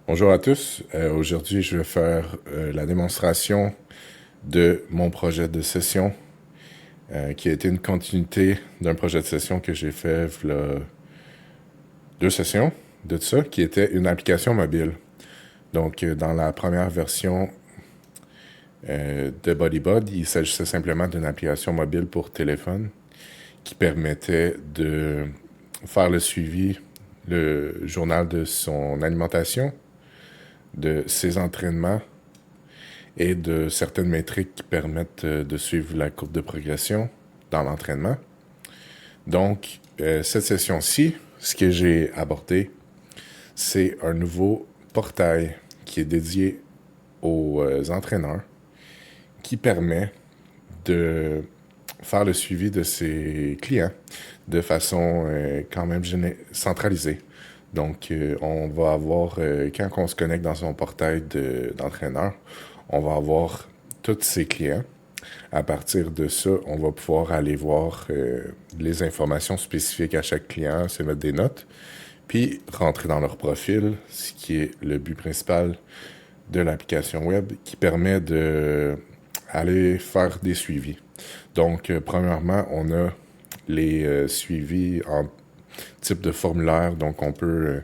Bonjour à tous. Aujourd'hui, je vais faire la démonstration de mon projet de session qui a été une continuité d'un projet de session que j'ai fait il y a 2 sessions de ça, qui était une application mobile. Donc, dans la première version de BodyBud, il s'agissait simplement d'une application mobile pour téléphone qui permettait de faire le suivi, le journal de son alimentation, de ses entraînements et de certaines métriques qui permettent de suivre la courbe de progression dans l'entraînement. Donc, cette session-ci, ce que j'ai abordé, c'est un nouveau portail qui est dédié aux entraîneurs qui permet de faire le suivi de ses clients de façon quand même centralisée. Donc, on va avoir, quand on se connecte dans son portail d'entraîneur, on va avoir tous ses clients. À partir de ça, on va pouvoir aller voir les informations spécifiques à chaque client, se mettre des notes, puis rentrer dans leur profil, ce qui est le but principal de l'application web, qui permet de aller faire des suivis. Donc, premièrement, on a les suivis en type de formulaire. Donc, on peut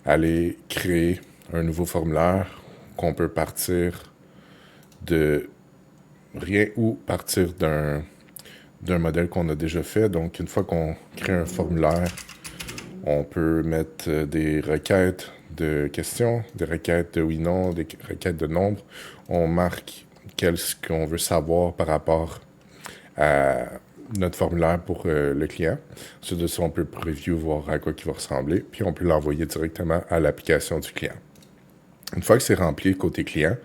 aller créer un nouveau formulaire qu'on peut partir de rien ou partir d'un modèle qu'on a déjà fait. Donc, une fois qu'on crée un formulaire, on peut mettre des requêtes de questions, des requêtes de oui-non, des requêtes de nombre. On marque ce qu'on veut savoir par rapport à notre formulaire pour le client. Ensuite de ça, on peut preview, voir à quoi il va ressembler, puis on peut l'envoyer directement à l'application du client. Une fois que c'est rempli côté client,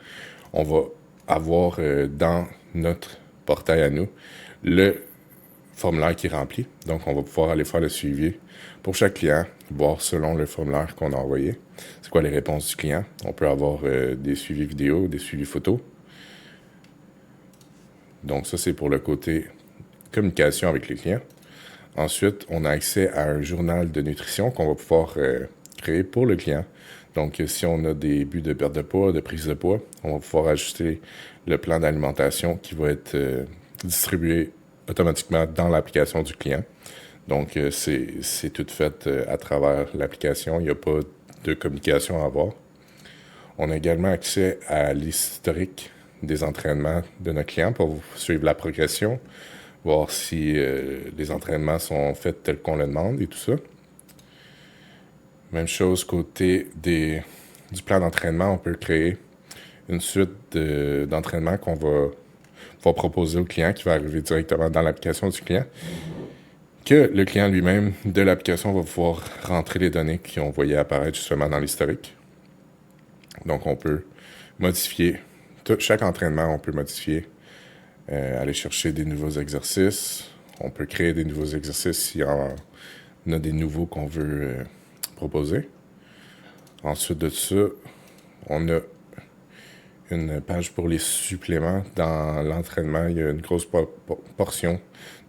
on va avoir dans notre portail à nous le formulaire qui est rempli. Donc, on va pouvoir aller faire le suivi pour chaque client, voir selon le formulaire qu'on a envoyé, c'est quoi les réponses du client. On peut avoir des suivis vidéo, des suivis photos. Donc, ça, c'est pour le côté communication avec les clients. Ensuite, on a accès à un journal de nutrition qu'on va pouvoir créer pour le client. Donc, si on a des buts de perte de poids, de prise de poids, on va pouvoir ajuster le plan d'alimentation qui va être distribué automatiquement dans l'application du client. Donc, c'est tout fait à travers l'application. Il n'y a pas de communication à avoir. On a également accès à l'historique des entraînements de notre client pour suivre la progression, voir si les entraînements sont faits tels qu'on le demande et tout ça. Même chose côté du plan d'entraînement, on peut créer une suite d'entraînements qu'on va proposer au client qui va arriver directement dans l'application du client, que le client lui-même de l'application va pouvoir rentrer les données qu'on voyait apparaître justement dans l'historique. Donc, on peut modifier chaque entraînement, on peut modifier, aller chercher des nouveaux exercices. On peut créer des nouveaux exercices s'il y en a des nouveaux qu'on veut proposer. Ensuite de ça, on a une page pour les suppléments. Dans l'entraînement, il y a une grosse portion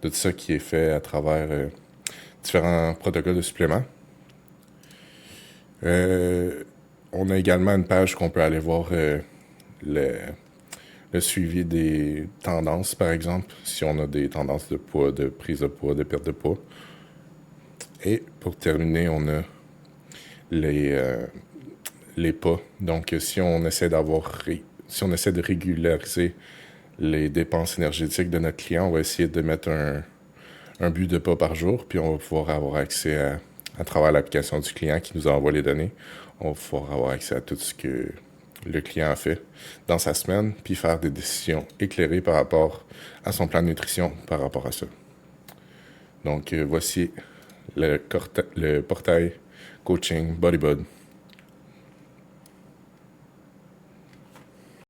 de tout ça qui est fait à travers différents protocoles de suppléments. On a également une page qu'on peut aller voir le suivi des tendances, par exemple, si on a des tendances de poids, de prise de poids, de perte de poids. Et pour terminer, on a les pas. Donc, si on essaie de régulariser les dépenses énergétiques de notre client, on va essayer de mettre un but de pas par jour, puis on va pouvoir avoir accès à travers l'application du client qui nous envoie les données. On va pouvoir avoir accès à tout ce que le client a fait dans sa semaine, puis faire des décisions éclairées par rapport à son plan de nutrition par rapport à ça. Donc, voici le portail coaching BodyBud.